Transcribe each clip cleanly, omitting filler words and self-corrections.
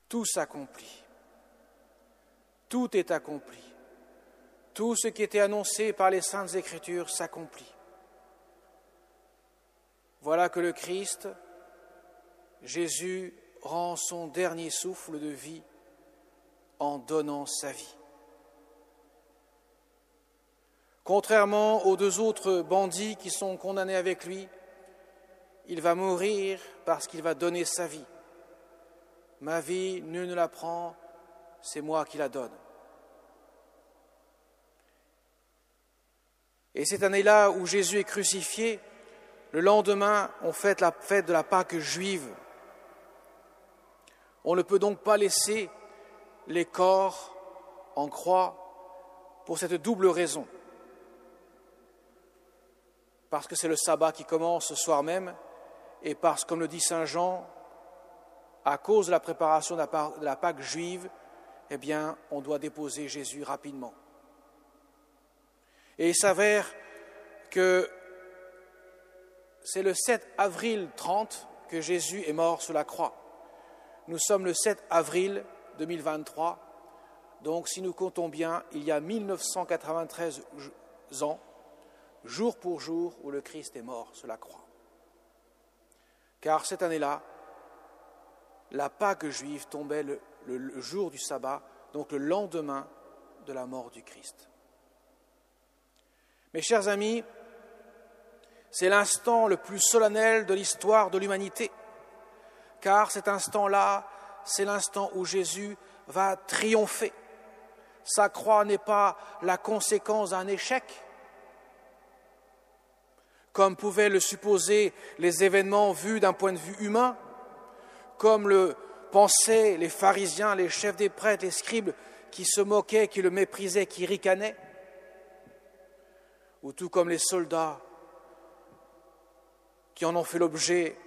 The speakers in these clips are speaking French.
tout s'accomplit. Tout est accompli. Tout ce qui était annoncé par les Saintes Écritures s'accomplit. Voilà que le Christ, Jésus, rend son dernier souffle de vie en donnant sa vie. Contrairement aux deux autres bandits qui sont condamnés avec lui, il va mourir parce qu'il va donner sa vie. Ma vie, nul ne la prend, c'est moi qui la donne. Et cette année-là où Jésus est crucifié, le lendemain, on fête la fête de la Pâque juive. On ne peut donc pas laisser les corps en croix pour cette double raison. Parce que c'est le sabbat qui commence ce soir même, et parce, comme le dit saint Jean, à cause de la préparation de la Pâque juive, eh bien, on doit déposer Jésus rapidement. Et il s'avère que c'est le 7 avril 30 que Jésus est mort sur la croix. Nous sommes le 7 avril 2023, donc si nous comptons bien, il y a 1993 ans, jour pour jour, où le Christ est mort sur la croix. Car cette année-là, la Pâque juive tombait le jour du sabbat, donc le lendemain de la mort du Christ. Mes chers amis, c'est l'instant le plus solennel de l'histoire de l'humanité, car cet instant-là, c'est l'instant où Jésus va triompher. Sa croix n'est pas la conséquence d'un échec, comme pouvaient le supposer les événements vus d'un point de vue humain, comme le pensaient les pharisiens, les chefs des prêtres, les scribes, qui se moquaient, qui le méprisaient, qui ricanaient, ou tout comme les soldats qui en ont fait l'objet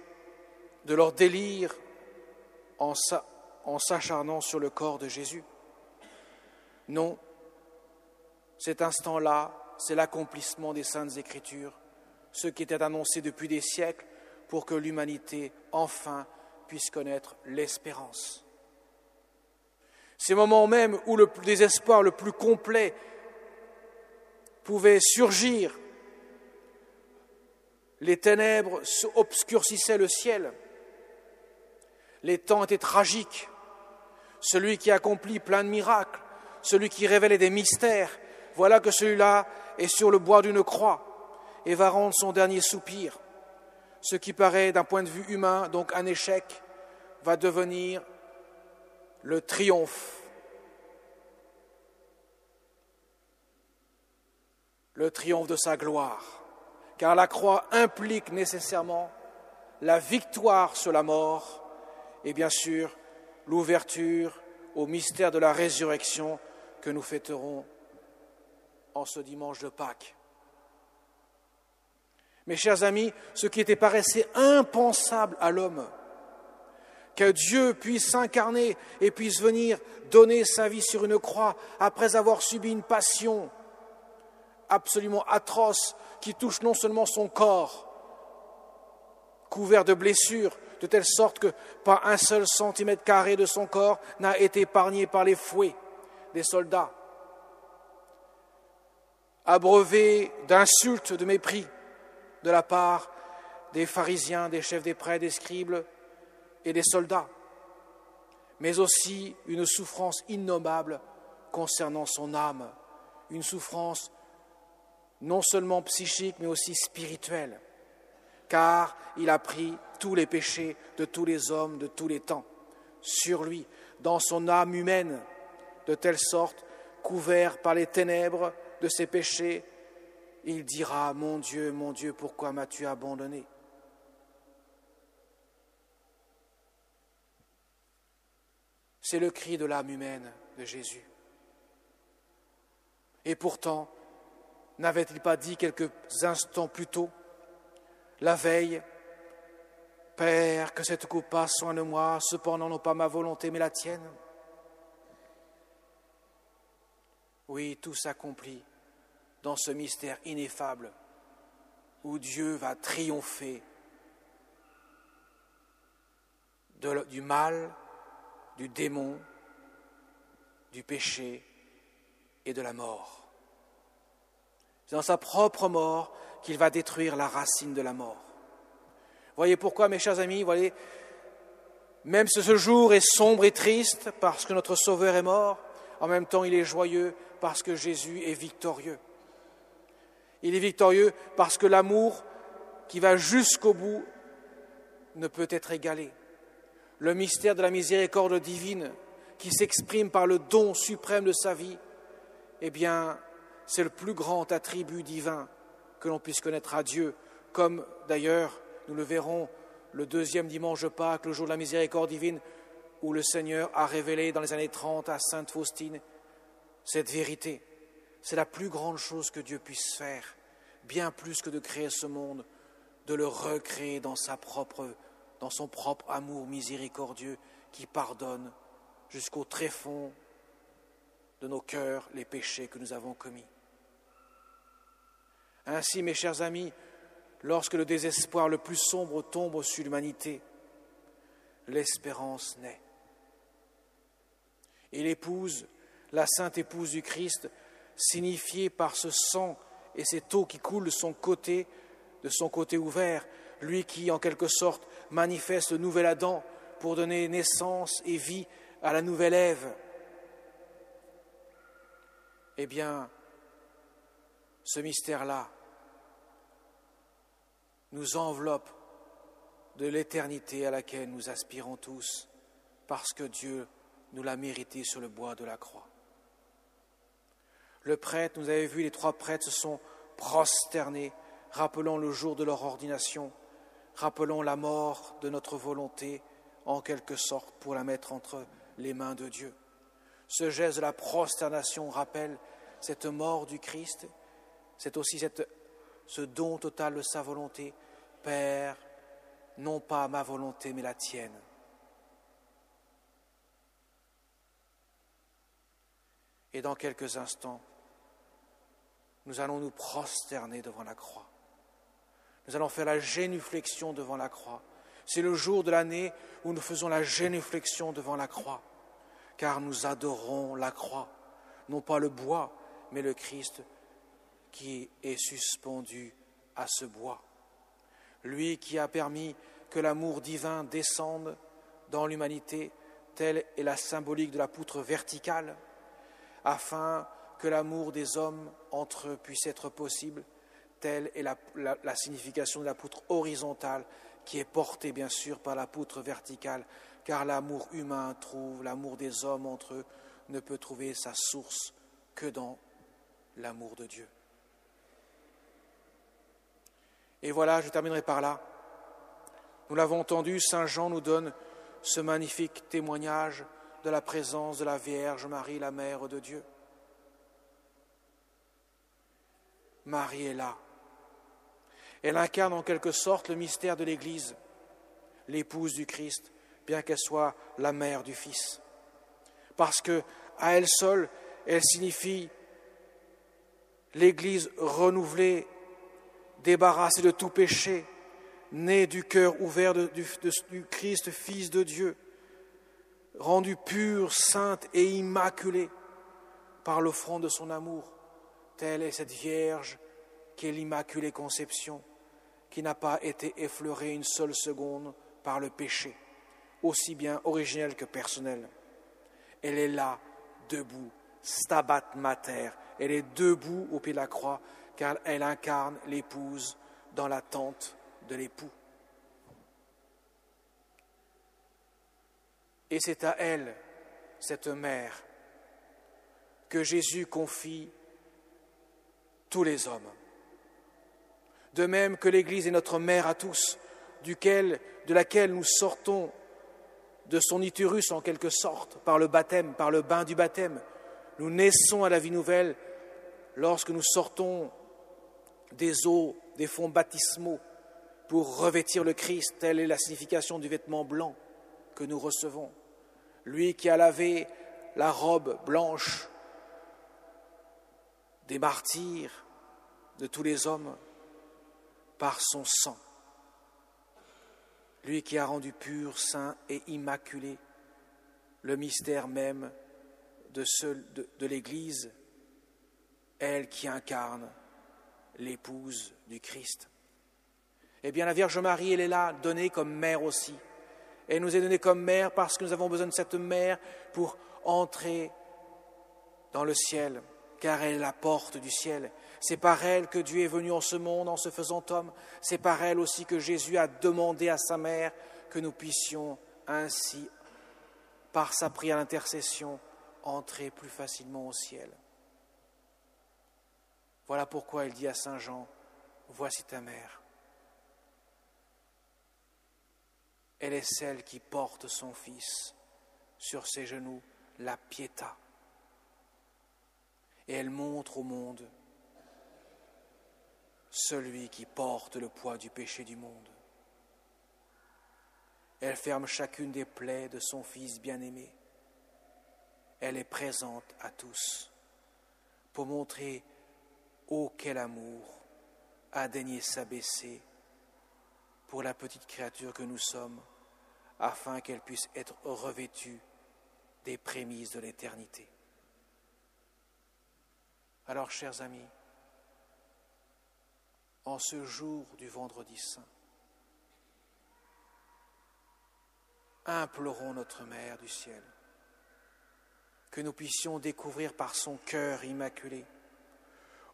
de leur délire en s'acharnant sur le corps de Jésus. Non, cet instant-là, c'est l'accomplissement des Saintes Écritures, ce qui était annoncé depuis des siècles pour que l'humanité, enfin, puisse connaître l'espérance. Ces moments même où le désespoir le plus complet pouvait surgir, les ténèbres obscurcissaient le ciel, les temps étaient tragiques, celui qui accomplit plein de miracles, celui qui révélait des mystères, voilà que celui-là est sur le bois d'une croix et va rendre son dernier soupir. Ce qui paraît d'un point de vue humain, donc un échec, va devenir le triomphe. Le triomphe de sa gloire. Car la croix implique nécessairement la victoire sur la mort et bien sûr l'ouverture au mystère de la résurrection que nous fêterons en ce dimanche de Pâques. Mes chers amis, ce qui paraissait impensable à l'homme, que Dieu puisse s'incarner et puisse venir donner sa vie sur une croix après avoir subi une passion absolument atroce qui touche non seulement son corps, couvert de blessures, de telle sorte que pas un seul centimètre carré de son corps n'a été épargné par les fouets des soldats, abreuvé d'insultes, de mépris de la part des pharisiens, des chefs des prêtres, des scribes et des soldats, mais aussi une souffrance innommable concernant son âme, une souffrance non seulement psychique, mais aussi spirituelle, car il a pris tous les péchés de tous les hommes de tous les temps sur lui, dans son âme humaine, de telle sorte, couvert par les ténèbres de ses péchés, il dira « Mon Dieu, pourquoi m'as-tu abandonné ?» C'est le cri de l'âme humaine de Jésus. Et pourtant, n'avait-il pas dit quelques instants plus tôt, la veille, « Père, que cette coupe passe loin de moi, cependant non pas ma volonté mais la tienne ?» Oui, tout s'accomplit dans ce mystère ineffable où Dieu va triompher du mal, du démon, du péché et de la mort. C'est dans sa propre mort qu'il va détruire la racine de la mort. Voyez pourquoi, mes chers amis, voyez, même si ce jour est sombre et triste parce que notre Sauveur est mort, en même temps il est joyeux parce que Jésus est victorieux. Il est victorieux parce que l'amour qui va jusqu'au bout ne peut être égalé. Le mystère de la miséricorde divine qui s'exprime par le don suprême de sa vie, eh bien, c'est le plus grand attribut divin que l'on puisse connaître à Dieu, comme d'ailleurs, nous le verrons le deuxième dimanche de Pâques, le jour de la miséricorde divine, où le Seigneur a révélé dans les années 30 à Sainte Faustine cette vérité. C'est la plus grande chose que Dieu puisse faire, bien plus que de créer ce monde, de le recréer dans son propre amour miséricordieux qui pardonne jusqu'au tréfonds de nos cœurs les péchés que nous avons commis. Ainsi, mes chers amis, lorsque le désespoir le plus sombre tombe sur l'humanité, l'espérance naît. Et l'épouse, la sainte épouse du Christ, signifiée par ce sang et cette eau qui coule de son côté ouvert, lui qui, en quelque sorte, manifeste le nouvel Adam pour donner naissance et vie à la nouvelle Ève. Eh bien, ce mystère-là nous enveloppe de l'éternité à laquelle nous aspirons tous, parce que Dieu nous l'a mérité sur le bois de la croix. Le prêtre, vous avez vu, les 3 prêtres se sont prosternés, rappelons le jour de leur ordination, rappelons la mort de notre volonté, en quelque sorte, pour la mettre entre les mains de Dieu. Ce geste de la prosternation rappelle cette mort du Christ, c'est aussi ce don total de sa volonté. Père, non pas ma volonté, mais la tienne. Et dans quelques instants, nous allons nous prosterner devant la croix. Nous allons faire la génuflexion devant la croix. C'est le jour de l'année où nous faisons la génuflexion devant la croix, car nous adorons la croix, non pas le bois, mais le Christ qui est suspendu à ce bois. Lui qui a permis que l'amour divin descende dans l'humanité, telle est la symbolique de la poutre verticale, afin que l'amour des hommes entre eux puisse être possible, telle est la signification de la poutre horizontale qui est portée bien sûr par la poutre verticale, car l'amour humain l'amour des hommes entre eux ne peut trouver sa source que dans l'amour de Dieu. Et voilà, je terminerai par là. Nous l'avons entendu, Saint Jean nous donne ce magnifique témoignage de la présence de la Vierge Marie, la Mère de Dieu. Marie est là. Elle incarne en quelque sorte le mystère de l'Église, l'épouse du Christ, bien qu'elle soit la mère du Fils. Parce que, à elle seule, elle signifie l'Église renouvelée, débarrassée de tout péché, née du cœur ouvert du Christ, Fils de Dieu, rendue pure, sainte et immaculée par l'offrande de son amour. Telle est cette Vierge qui est l'Immaculée Conception, qui n'a pas été effleurée une seule seconde par le péché, aussi bien originel que personnel. Elle est là, debout, Stabat Mater, elle est debout au pied de la croix, car elle incarne l'épouse dans l'attente de l'époux. Et c'est à elle, cette mère, que Jésus confie tous les hommes. De même que l'Église est notre mère à tous, de laquelle nous sortons de son utérus en quelque sorte, par le baptême, par le bain du baptême. Nous naissons à la vie nouvelle lorsque nous sortons des eaux, des fonds baptismaux pour revêtir le Christ. Telle est la signification du vêtement blanc que nous recevons. Lui qui a lavé la robe blanche des martyrs, de tous les hommes, par son sang. Lui qui a rendu pur, saint et immaculé le mystère même de l'Église, elle qui incarne l'épouse du Christ. Eh bien, la Vierge Marie, elle est là, donnée comme mère aussi. Elle nous est donnée comme mère parce que nous avons besoin de cette mère pour entrer dans le ciel, car elle est la porte du ciel. C'est par elle que Dieu est venu en ce monde en se faisant homme. C'est par elle aussi que Jésus a demandé à sa mère que nous puissions ainsi, par sa prière d'intercession, entrer plus facilement au ciel. Voilà pourquoi il dit à Saint Jean, « Voici ta mère ». Elle est celle qui porte son Fils sur ses genoux, la Pietà. Et elle montre au monde celui qui porte le poids du péché du monde. Elle ferme chacune des plaies de son Fils bien-aimé. Elle est présente à tous pour montrer quel amour a daigné s'abaisser pour la petite créature que nous sommes, afin qu'elle puisse être revêtue des prémices de l'éternité. Alors, chers amis, en ce jour du Vendredi Saint, implorons notre Mère du ciel, que nous puissions découvrir par son cœur immaculé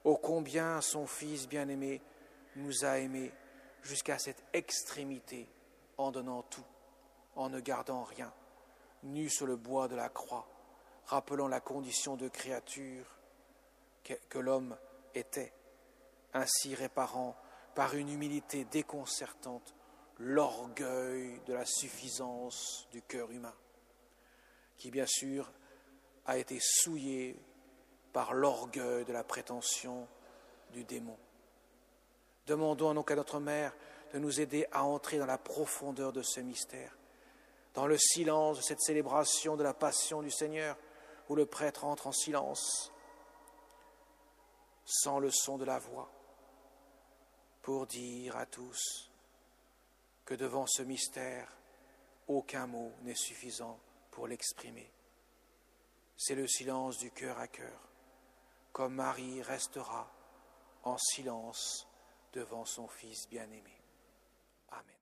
ô combien son Fils bien-aimé nous a aimés jusqu'à cette extrémité en donnant tout, en ne gardant rien, nu sur le bois de la croix, rappelant la condition de créature que l'homme était, ainsi réparant par une humilité déconcertante l'orgueil de la suffisance du cœur humain, qui bien sûr a été souillé par l'orgueil de la prétention du démon. Demandons donc à notre Mère de nous aider à entrer dans la profondeur de ce mystère, dans le silence de cette célébration de la Passion du Seigneur, où le prêtre entre en silence, sans le son de la voix, pour dire à tous que devant ce mystère, aucun mot n'est suffisant pour l'exprimer. C'est le silence du cœur à cœur, comme Marie restera en silence devant son Fils bien-aimé. Amen.